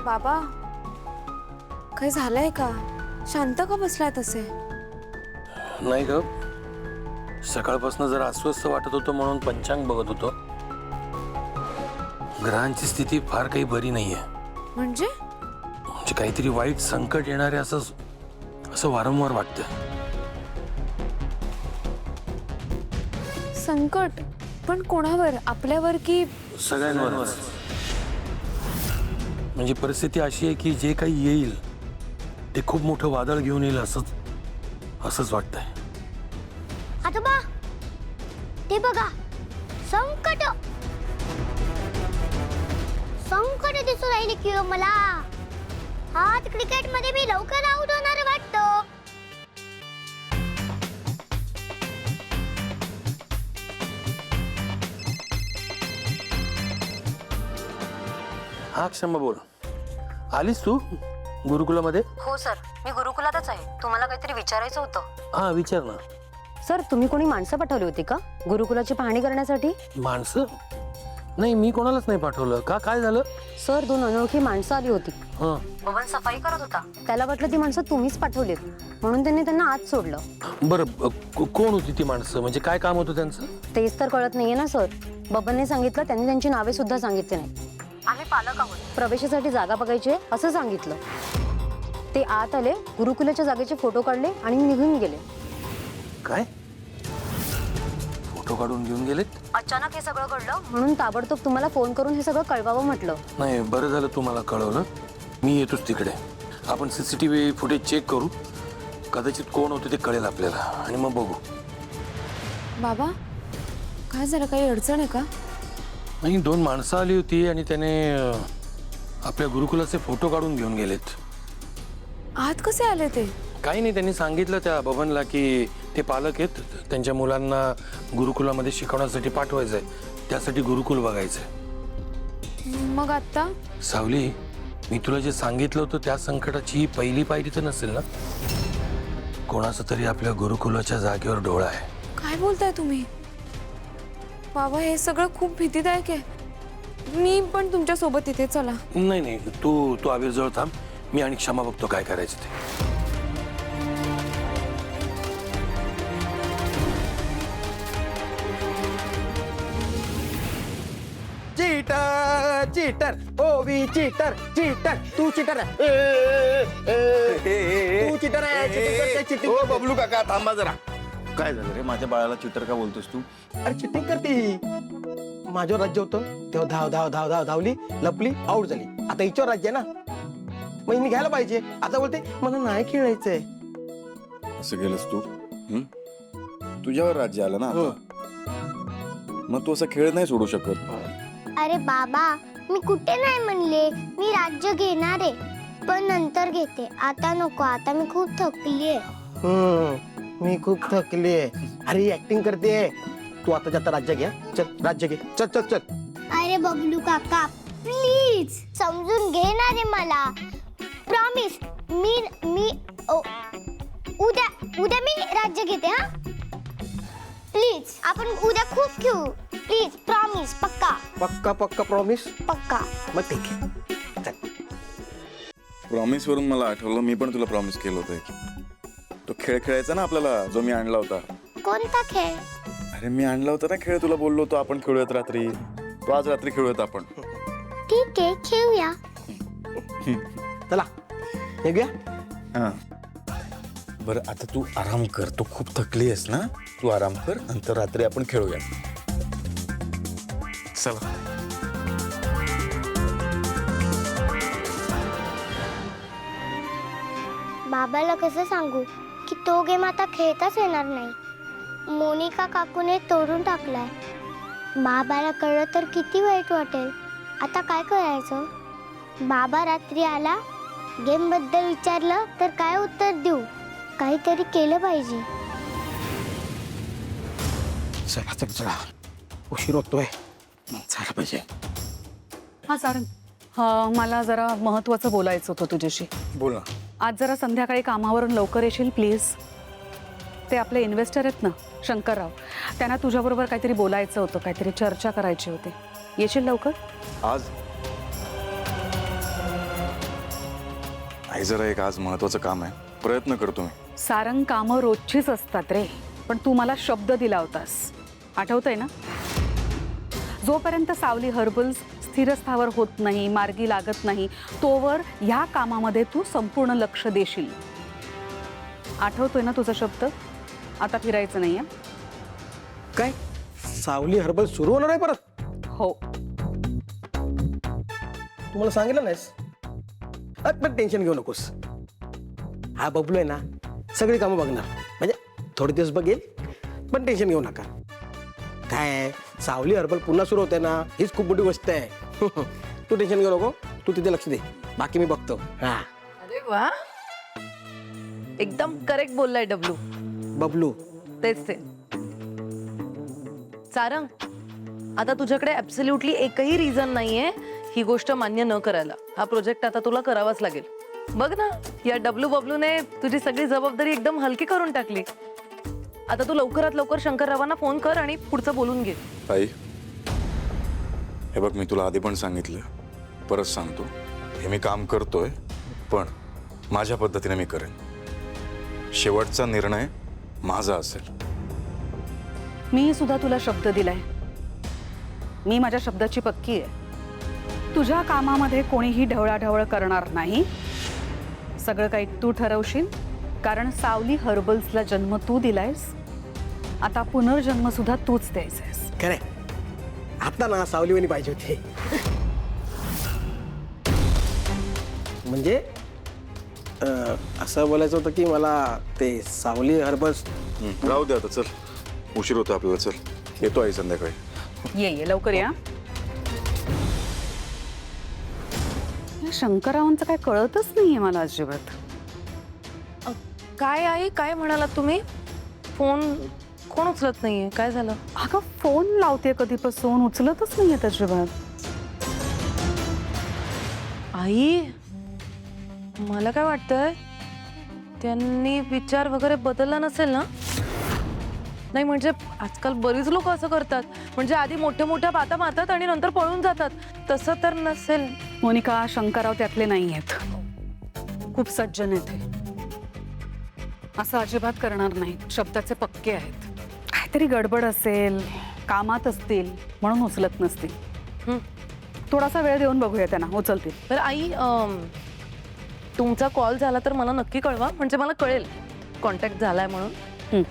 बाबा काही झालंय का? शांत का बसलाय तसे? नाही ग, सकाळपासून जरा अस्वस्थ वाटत होतं म्हणून पंचांग बघत होतो. ग्रहांची स्थिती फार काही बरी नाहीये. म्हणजे काहीतरी वाईट संकट येणारे असं वारंवार वाटतं. संकट? पण कोणावर? आपल्यावर की सगळ्यांवर? म्हणजे परिस्थिती अशी आहे की जे काही येईल ते खूप मोठं वादळ घेऊन येईल असंच वाटतंय. आजोबा ते बघा, संकट संकट दिसू राहिले की हो मला. आज क्रिकेट मध्ये मी लवकर आउट होणार वाटतं. हा क्षमा, बोल. आलीस तू गुरुकुलामध्ये? हो सर, मी गुरुकुलातच आहे. तुम्हाला काहीतरी विचारायचं होतं. हा, विचार ना. सर, तुम्ही कोणी माणसं पाठवली होती का गुरुकुलाची पाहणी करण्यासाठी? माणसं? नाही, मी कोणालाच नाही पाठवलं. का, काय झालं? सर, 2 अनोळखी माणसं आली होती. हा. बबन सफाई करत होता. त्याला वाटलं ती माणसं तुम्हीच पाठवलीत, म्हणून त्यांनी त्यांना आत सोडलं. बरं, कोण होती ती माणसं? म्हणजे काय काम होतं त्यांचं? तेच तर कळत नाहीये ना सर. बबनने सांगितलं, त्यांनी त्यांची नावे सुद्धा सांगितली नाही. आम्ही पालक आहोत, प्रवेशासाठी जागा बघायची असं सांगितलं. ते आत आले, गुरुकुलाच्या जागेचे फोटो काढले आणि निघून गेले. काय? फोटो काढून घेऊन गेलेत? अचानक हे सगळं घडलं, म्हणून ताबडतोब तुम्हाला फोन करून हे सगळं कळवावं म्हटलं. नाही, बरं झालं तुम्हाला कळवलं. मी येतोच तिकडे. आपण CCTV फुटेज चेक करू. कदाचित कोण होतं ते कळेल आपल्याला आणि मग बघू. बाबा काय झालं? काही अडचण आहे का? नाही, 2 माणसं आली होती आणि त्याने आपल्या गुरुकुलाचे फोटो काढून घेऊन गेलेत. आत कसे आले ते? काही नाही, त्यांनी सांगितलं त्या बबनला की ते पालक आहेत, त्यांच्या मुलांना गुरुकुलामध्ये शिकवण्यासाठी पाठवायचं आहे, त्यासाठी गुरुकुल बघायचंय. मग आता? सावली, मी तुला जे सांगितलं होतं त्या संकटाची ही पहिली पायरी तर नसेल ना? कोणाचा तरी आपल्या गुरुकुलाच्या जागेवर डोळा आहे. काय बोलताय तुम्ही? बाबा हे सगळं खूप भीतीदायक आहे. मी पण तुमच्या सोबत इथे. चला. नाही नाही, तू आविर जवळ थांब. मी आणि क्षमा बघतो काय करायचं ते. चीटर चीटर ओ वी चीटर चीटर तू चीटर आहे. तू चीटर आहे. चिटिंग ओ बबलू काका थांबा जरा. काय झालं रे, माझ्या बाळाला चिटर का बोलतोस तू? अरे चिटिंग करते ही. माझ्यावर राज्य होतं तेव्हा धाव धाव धाव धाव धावली, लपली, आउट झाली. आता हिच्यावर राज्य आहे ना, मग हिने घ्यायला पाहिजे. आता बोलते मला नाही खेळायचंय. असं केलंस तू? तुझ्यावर राज्य आलं ना आता. मग तू असं खेळ नाही सोडू शकत. अरे बाबा, मी कुठे नाही म्हणले. मी राज्य घेणार आहे, पण नंतर घेते. आता नको, आता मी खूप थकलीये. मी खूप थकली आहे. अरे ऍक्टिंग करते. तू आता जाता राज्य घ्या. चल राज्य घे. चल चल चल. अरे बबलू काका प्लीज समजून घे ना रे मला. प्रॉमिस. मी उद्या मी राज्य घेते. हा प्लीज, आपण उद्या खूप खेळू. Please promise. पक्का पक्का पक्का प्रॉमिस. पक्का. मग ठीक आहे. चल. प्रॉमिस वरून मला आठवलं, मी पण तुला प्रॉमिस केलं होतं तो खेळ खेळायचा ना आपल्याला, जो मी आणला होता. कोणता खेळ? अरे मी आणला होता ना खेळ, तुला बोललो होतो आपण खेळूयात रात्री. तो आज रात्री खेळूयात आपण. ठीक आहे, खेळूया. चला निघूया. हा बरं, आता तू आराम कर. तू खूप थकली आहेस ना, तू आराम कर. नंतर रात्री आपण खेळूया. चला. बाबाला कसं सांगू की तो गेम आता खेळताच येणार नाही. मोनिका काकूने तोडून टाकलाय. बाबाला कळलं तर किती वाईट वाटेल. आता काय करायचं? बाबा रात्री आला, गेम बद्दल विचारलं तर काय उत्तर देऊ? काहीतरी केलं पाहिजे. चला चला चला, उशीर होतोय. झालं पाहिजे. हा सारंग, मला जरा महत्वाचं बोलायचं होतं तुझ्याशी. बोल ना. आज जरा संध्याकाळी कामावरून लवकर येशील प्लीज. ते आपले इन्व्हेस्टर आहेत ना शंकरराव, त्यांना तुझ्याबरोबर काहीतरी बोलायचं होतं, काहीतरी चर्चा करायची होती. येशील लवकर? आज आई जरा एक आज महत्वाचं काम आहे, प्रयत्न करतो मी. सारंग कामं रोजचीच असतात रे, पण तू मला शब्द दिला होतास, आठवतंय ना? जोपर्यंत सावली हर्बल्स स्थिरस्थावर होत नाही, मार्गी लागत नाही, तोवर ह्या कामामध्ये तू संपूर्ण लक्ष देशील. आठवतोय ना तुझा शब्द? आता फिरायचं नाहीये. काय सावली हर्बल सुरू होणार आहे परत? हो. तुम्हाला सांगितलं नाहीस? पण टेन्शन घेऊ नकोस. हा बबलू आहे ना, सगळी कामं बघणार. म्हणजे थोडे दिवस बघेल, पण टेन्शन घेऊ नका. काय आहे, सावली हर्बल पुन्हा सुरू होते ना, हीच खूप मोठी गोष्ट आहे. तू टेन्शन घेऊ नको, तू तिथे लक्ष दे, बाकी मी बघतो. हा अरे वा, एकदम करेक्ट बोललाय डब्लू. बबलू. तेच ते. सारंग, आता तुझ्याकडे ऍब्सोल्युटली एकही रिझन नाहीये ही गोष्ट मान्य न करायला. हा प्रोजेक्ट आता तुला करावाच लागेल. बघ ना, या डब्लू बबलूने तुझी सगळी जबाबदारी एकदम हलकी करून टाकली. आता तू लवकरात लवकर शंकररावांना फोन कर आणि पुढचं बोलून घे. आई, हे बघ, मी तुला आधी पण सांगितलं, परत सांगतो, हे मी काम करतोय, पण माझ्या पद्धतीने मी करेन. शेवटचा निर्णय माझा असेल. मी सुद्धा तुला शब्द दिलाय. मी माझ्या शब्दाची पक्की आहे. तुझ्या कामामध्ये कोणीही ढवळाढवळ करणार नाही. सगळं काही तू ठरवशील, कारण सावली हर्बल्सला जन्म तू दिलायस. आता पुनर्जन्म सुद्धा तूच द्यायचंयस. खरंय, आता ना सावलीवाणी पाहिजे होती. म्हणजे असं बोलायचं होतं की मला ते सावली हर्बल्स. राहू दे आता, चल, उशीर होतो आपल्याला. चल, येतो आई संध्याकाळी. ये लवकर या. या शंकररावांचं काय कळतच नाहीये मला अजिबात. काय आई, काय म्हणालात तुम्ही? फोन कोण उचलत नाहीये? काय झालं? अगं फोन लावते कधीपासून, उचलतच नाहीये अजिबात. आई, मला काय वाटतंय, त्यांनी विचार वगैरे बदलला नसेल ना? नाही म्हणजे आजकाल बरीच लोक असं करतात. म्हणजे आधी मोठ्या मोठ्या बाता मारतात आणि नंतर पळून जातात. तसं तर नसेल. मोनिका, शंकरराव त्यातले नाही आहेत. खूप सज्जन आहेत ते. असं अजिबात करणार नाहीत. शब्दाचे पक्के आहेत. काहीतरी गडबड असेल, कामात असतील म्हणून उचलत नसतील. थोडासा वेळ देऊन बघूया त्यांना, उचलतील. बरं आई, तुमचा कॉल झाला तर मला नक्की कळवा, म्हणजे मला कळेल कॉन्टॅक्ट झालाय म्हणून.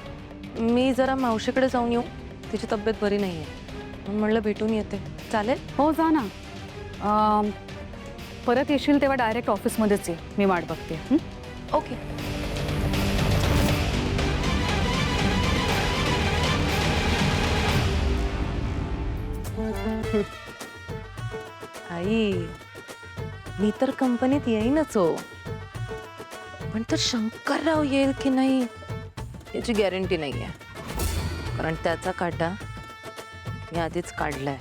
मी जरा मावशीकडे जाऊन येऊ, तिची तब्येत बरी नाहीये, म्हणून म्हणलं भेटून येते. चालेल? हो, जा ना. परत येशील तेव्हा डायरेक्ट ऑफिसमध्येच ये, मी वाट बघते. ओके. आई, मी तर कंपनीत येईनच हो, पण तर शंकरराव येईल की नाही याची गॅरंटी नाहीये, कारण त्याचा काटा मी आधीच काढलाय.